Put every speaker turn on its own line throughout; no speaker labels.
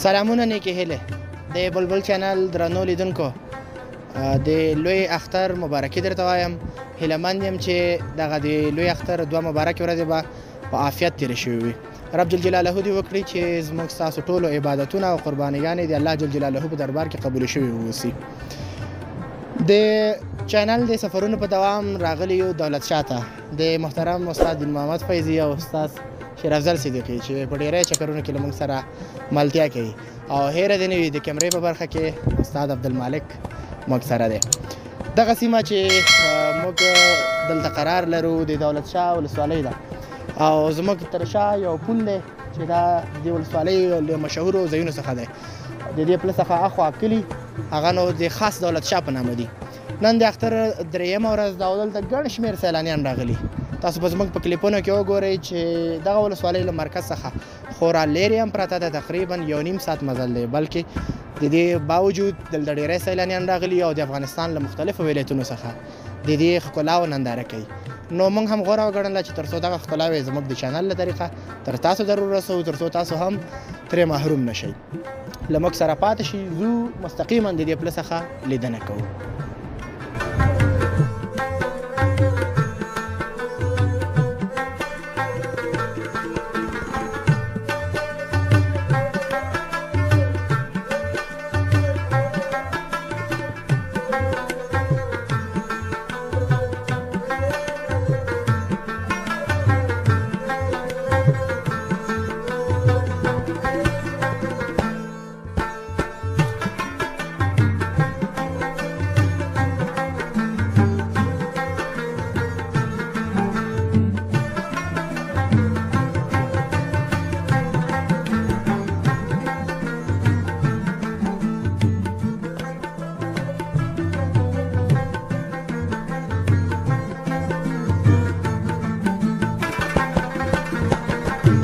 سلامونه نیکې هیلې د بلبل چینل درنو لیدونکو د لوی اختر مبارکي درته وایم. هیلهمند یم چې دغه د لوی اختر دوه مبارکې ورځې به په عافیت تېرې شوې وي. رب جل جلاله دې وکړي چې زموږ ستاسو ټولو عبادتونه او قربانیګانې د الله جل جلاله په دربار کې قبول شوي واوسي. د چینل د سفرونو په دوام راغلی یو دولت شاه ته د محترم استاد دین محمد فیضي او استاد شیر افضل صدیقي چې په ډیری چکرونو کې له موږ سره ملتیا کوي او هیره دې نه وي د کیمرې په برخه کې استاد عبدالمالک موږ سره دی. دغه سیمه چې موږ دلته قرار لرو د دولت شاه ولسوالۍ ده او زموږ تر شا یو پل دی چې دا د ولسوالۍ له مشهورو ځایونو څخه دی. د دې پل څخه اخوا کلي هغه نو د خاص دولت شاه په نامه دي. نن د اختر درېیمه ورځ ده او دلته ګڼ شمېر سیلانیان راغلي. تاسو به زموږ په کلیپونو کې وګورئ چې دغه ولسوالۍ له مرکز څخه خورا لرې هم پرته ده، تقریبا 1.5 ساعت مزل دی، بلکې د دې باوجود دلته ډېری سیلانیان راغلي او د افغانستان له مختلفو ولایتونو څخه د دې ښکلاو ننداره کوي. نو موږ هم غوره وګڼله چې تر څو دغه ښکلاوې زموږ د چینل له طریقه تر تاسو در ورسوو، تر څو تاسو هم ترې محروم نه شئ. له موږ سره پاتې شئ، ځو مستقیما د دې پله څخه لیدنه کوو.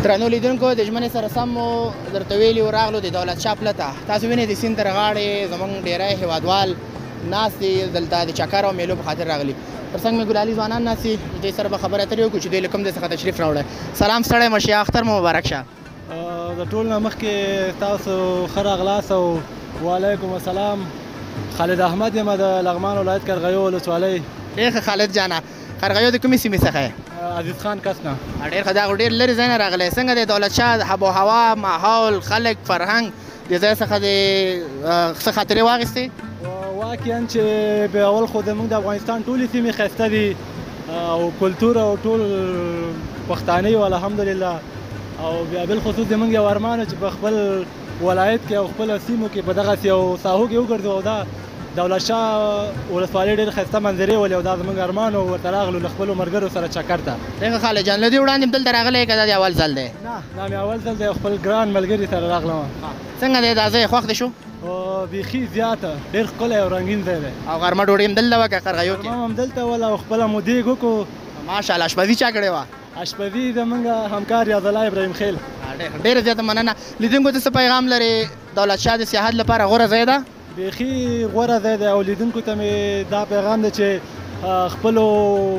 درنو لیدونکو، د ژمنې سره سم مو درته ویلي و راغلو د دولت شاه پله ته. تاسو وینئ د سیند تر غاړې زموږ ډېری هېوادوال ناست دي، دلته د چکر او میلو په خاطر راغلي. تر څنګ مې ګلالي ځوانان ناست دي، دوی سره به خبرې اترې وکړو چې دوی له کوم ځای څخه تشریف راوړی. سلام ستړی مه شې، اختر مو مبارک شه.
د ټول نه مخکې تاسو ښه راغلاست او وعلیکم السلام. خالد احمد یم د لغمان ولایت قرغیو ولسوالۍ.
ډېر ښه خالد جانه، قرغیو د کومې سیمې څخه یې؟
عزیز خان کسنه.
ډېر ښه، دا خو ډېر لرې ځای نه راغلی. څنګه د دولت شاه آب و هوا، ماحول، خلک، فرهنګ د ځای څخه د څه خاطرې واخیستې؟
واقعا چې په اول خو زموږ د افغانستان ټولې سیمې ښایسته دي او کلتور او ټول پښتانه یو الحمدلله. او بیا بالخصوص زموږ یو ارمان چې په خپل ولایت کې او خپل سیمو کې په دغسې یو ساحو کې وګرځو او دا دولت شاه ولسوالۍ ډېر ښایسته منظرې ولې او دا زموږ ارمان و ورته راغلو له خپلو ملګرو سره چکر ته.
ډېر ښه خالد جان، له دې وړاندې هم دلته راغلی که دا د اول ځل دی؟
نه، دا مې اول ځل دی، خپل ګران ملګري سره راغلم.
څنګه دی دا ځای خوښ دې شو؟
بیخي زیاته، ډېر ښکلی او رنګین ځای دی.
او غرمه ډوډۍ هم دلته وه که قرغیو کې؟
غرمه هم دلته وله او خپله مو دیګ وکړو.
ماشاءالله. اشپزي چا کړې وه؟
اشپزي زموږ همکار یادالله ابراهیم خیل.
ډېره زیاته مننه. لیدونکو ته څه پیغام لرې؟ دولت شاه د سیاحت لپاره غوره ځای ده؟
بیخي غوره ځای دی او لیدونکو ته مې دا پیغام دی چې خپلو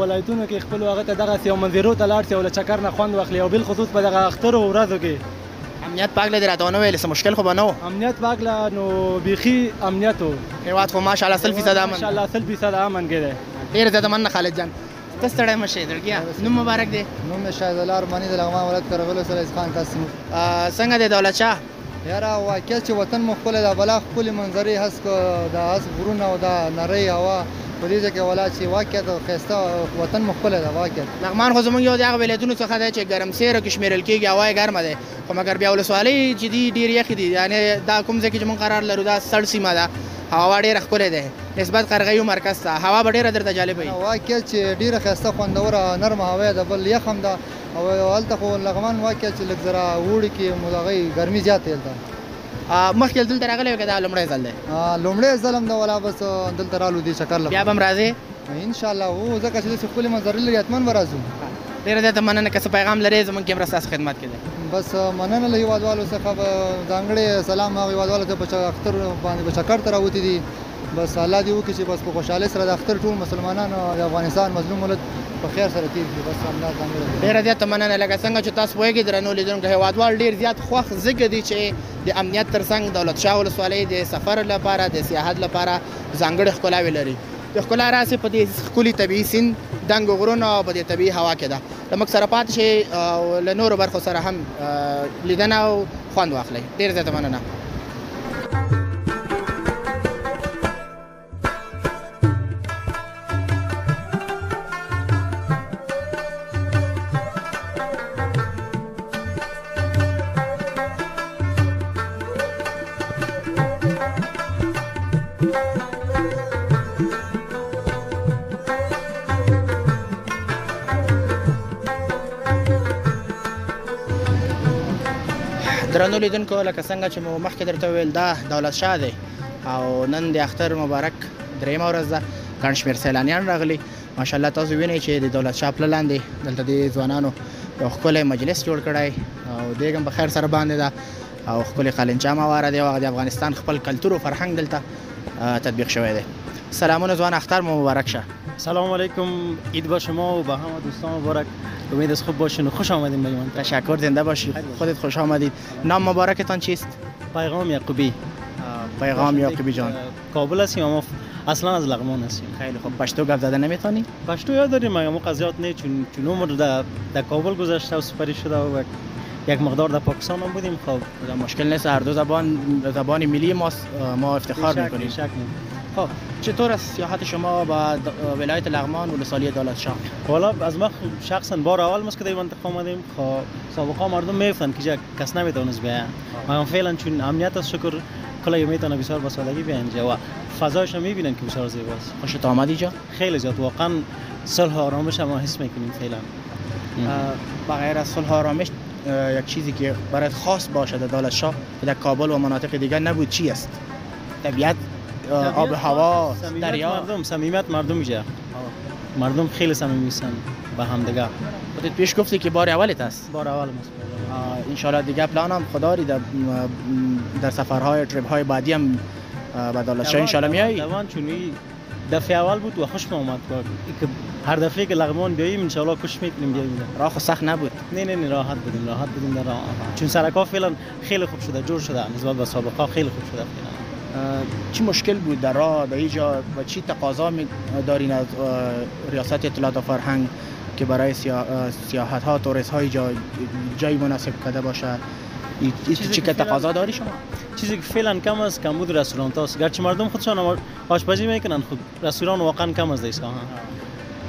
ولایتونو کې خپلو هغه ته دغسې یو منظرو ته لاړ شي او له چکر نه خوند واخلي او بالخصوص په دغه اخترو ورځو کې.
امنیت پاک له دې راته ونه ویلې، څه مشکل خو به نه و؟
امنیت پاک له نو بیخي امنیت و.
هېواد خو ماشاءالله 100% امن.
ماشاءالله 100% امن کې دی.
ډېره زیاته مننه خالد جان. ته ستړی مه شې زړګیه، نوم مبارک دی؟
نوم مې شاهد الله ارماني د لغمان ولایت قرغیو ولسوالۍ عزیز خان کسم.
څنګه دی دولت شاه؟
یاره واقعیت چې وطن مو ښکلی ده، بلا ښکلې منظرې هسک د هسک غرونه او د نرۍ هوا په دې ځای کې ولا چې واقعیت ښایسته وطن مو ښکلی ده. واقعیت
لغمان خو زموږ یو د هغه ولایتونو څخه دی چې ګرمسېره کې شمېرل کېږي، هوا یې ګرمه دی، خو مګر بیا ولسوالۍ چې دي ډېر یخې دي. یعنې دا کوم ځای کې چې موږ قرار لرو دا سړ سیمه ده، هوا ډېره ښکلې دی نسبت قرغیو مرکز ته. هوا به ډېره درته جالبه وي.
واقعیت چې ډېره ښایسته خوندوره نرمه هوا ده، بل یخ هم ده او هلته خو لغمان واقعیت چې لږ ذره اوړي کې مو هغې ګرمي زیاته هلته.
مخکې دلته راغلی وې که دا لومړی ځل دی؟
لومړی ځل هم ده ولا بس دلته رالو دې چکر لپاره.
بیا به هم راځې؟
انشاءالله هو، ځکه چې داسې ښکلې منظرې لري حتما به راځو.
ډېره زیاته مننه. که څه پیغام لرې زموږ کیمره ستاسو خدمت کې دی.
بس مننه له هېوادوالو څخه، ځانګړی سلام هغو هېوادوالو ته په اختر باندې په چکر ته راوتي دي. بس الله دې وکړي چې بس په خوشحالۍ سره د اختر ټول مسلمانان او د افغانستان مظلوم ملت په خیر سره تیر کړي. بس همدا ځانګړی
ډېره زیاته مننه. لکه څنګه چې تاسو پوهېږئ درنو لیدونکو، هېوادوال ډېر زیات خوښ ځکه دي چې د امنیت ترڅنګ دولت شاه ولسوالۍ د سفر لپاره د سیاحت لپاره ځانګړې ښکلاوې لري. د ښکلا راسې په دې ښکلي طبیعي سیند، دنګو غرونو او په دې طبیعي هوا کې ده. له موږ سره پاتې شئ او له نورو برخو سره هم لیدنه او خوند واخلئ. ډېر زیاته مننه. درنو لیدونکو، لکه څنګه چې مو مخکې درته وویل، دا دولت شاه دی او نن د اختر مبارک درېیمه ورځ ده. ګڼ شمېر سیلانیان راغلي. ماشاءالله تاسو وینئ چې د دولت شاه پله لاندې دلته د ځوانانو یو ښکلی مجلس جوړ کړی او دیګ هم په خیر سره باندې ده او ښکلې قالینچه مواره دی او د افغانستان خپل کلتور او فرهنګ دلته تطبیق شوی دی. سلامونه ځوان، اختر مو مبارک شه.
سلام علیکم، عید با شما و به همه دوستان مبارک. امید است خوب باشین و خوش آمدین به ایمان.
تشکر، زنده باشید. خودت خوش آمدید. نام مبارکتان چیست؟
پیغام یعقوبی.
پیغام یعقوبی جان.
کابل هستیم اما اصلا از لغمان هستیم.
خیلی خوب. پشتو گپ زدن نمیتونی؟
پشتو یاد داریم مگه قضیات نه، چون عمر در کابل گذشته و سپری شده و یک مقدار در پاکستان هم بودیم. خب
مشکل نیست، هر دو زبان ملی ما افتخار میکنیم. خب چطور است سیاحت شما با ولایت لغمان ولسوالی دولت شاه؟
والا از ما شخصا بار اول ما که در منطقه آمدیم. خب سابقا مردم میفهمن که کس نمیتونست بیاین، مگر فعلا چون امنیت از شکر کلی میتونه بسیار با سادگی بیان اینجا و فضایش هم میبینن که بسیار زیباست.
خوشت آمد اینجا؟
خیلی زیاد، واقعا صلح و آرامش ما حس میکنیم فعلا.
بغیر از صلح و آرامش یک چیزی که برات خاص باشه در دولت شاه در کابل و مناطق دیگر نبود چی است؟ طبیعت، آب و هوا، دریا،
صمیمیت مردم اینجا. مردم خیلی صمیمی هستن با همدیگه.
خودت پیش گفتی که بار اولت است؟
بار اول است.
ان شاء الله دیگه پلان هم خدا داری در سفرهای تریپ های بعدی هم به دولت شاه ان شاء الله میایی؟
دوان چون دفعه اول بود و خوش اومد که هر دفعه که لغمان بیاییم ان شاء الله خوش میکنیم بیاییم.
راه خو سخت نبود؟
نه راحت بودیم در راه. چون سرکا فعلا خیلی خوب شده، جور شده نسبت به سابقا خیلی خوب شده فعلا.
چی مشکل بود در راه به اینجا و چی تقاضا دارین از ریاست اطلاعات و فرهنگ که برای سیاحت ها توریست های جای مناسب کرده باشه؟ چی که تقاضا داری شما؟
چیزی که فعلا کم است کمبود رستوران هاست. گرچه مردم خودشان آشپزی میکنن، خود رستوران واقعا کم است دیسا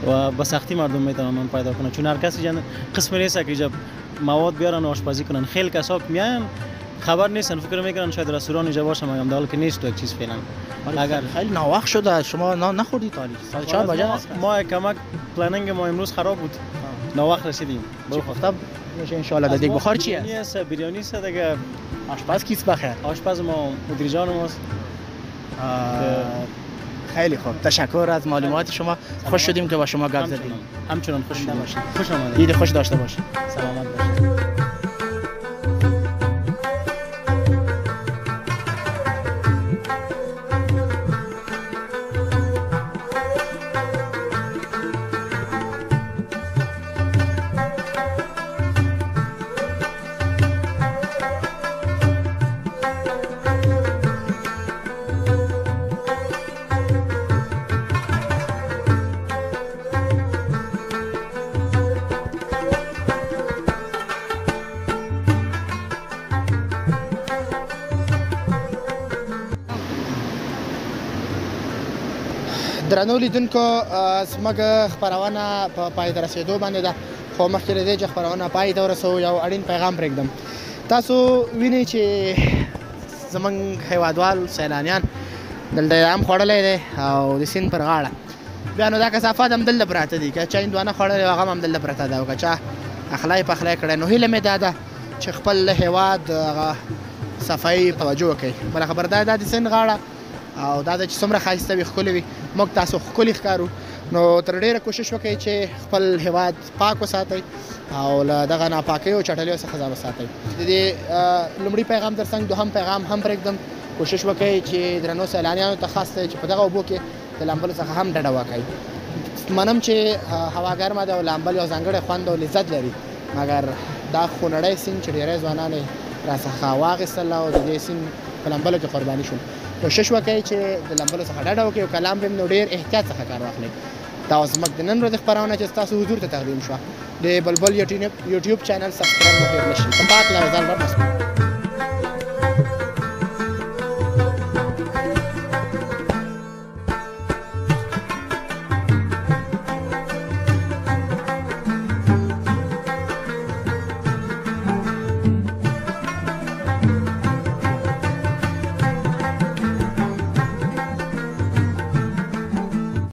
و به سختی مردم میتونن پیدا کنن، چون هر کسی قسم نیست که اینجا مواد بیارن و آشپزی کنن. خیلی کسا میان خبر نیستن، فکر میکنن شاید رستوران اینجا باشه مگم در حالی که نیست. تو یک چیز فعلا
اگر خیلی ناوقت شده شما نخوردید تالی ساعت 4 بجه است.
ما کمک پلنینگ ما امروز خراب بود، ناوقت رسیدیم.
خب میشه ان شاء الله دیگه بخار چی است؟
بریانی است دیگه.
آشپز کیست بخیر؟
آشپز ما مدیر جان ماست.
خیلی خوب، تشکر از معلومات شما. خوش شدیم که با شما گپ زدیم.
همچنان خوش شدیم. خوش آمدید.
عید خوش داشته باشید.
سلامت باشید.
درنو لیدونکو، زموږ خپرونه په پای ته رسېدو باندې ده، خو مخکې له دې چې خپرونه پای ته ورسوو یو اړین پیغام پرېږدم. تاسو وینئ چې زموږ هیوادوال سیلانیان دلته هم خوړلی دی او د سیند پر غاړه. بیا نو دا کثافات هم دلته پراته دي، که چا هندوانه خوړلی هغه هم دلته پرته ده او که چا اخلی پخلی کړی. نو هیله مې دا ده چې خپل هیواد هغه صفایي توجه وکړئ. بله خبر دا د سیند غاړه او دا چې څومره ښایسته وي، ښکلې وي، موږ تاسو ښکلي ښکارو. نو تر ډیره کوشش وکړئ چې خپل هیواد پاک وساتئ او له دغه ناپاکۍ او چټلیو څخه ځان وساتئ. د دې لومړي پیغام تر څنګ دوهم پیغام هم پرېږدم کوشش وکړئ چې درنو سیلانیانو ته خاص دی چې په دغه اوبو کې د لامبلو څخه هم ډډه وکړئ. منم چې هوا ګرمه ده او لامبل یو ځانګړی خوند او لذت لري، مګر دا خونړی سیند چې ډېری ځوانان یې راڅخه واخیستل او د دې سیند په لامبلو کې قرباني شول. کوشش وکړئ چې د لامبلو څخه ډډه وکړئ او که لامب نو ډېر احتیاط څخه کار واخلئ. دا اوس زموږ د نن ورځې خپرونه چې ستاسو حضور ته تقدیم شوه. د بلبل یوټیوب چینل سبسکرایب مو هېر نه شي. په پاک له ځان ډډ مسئول.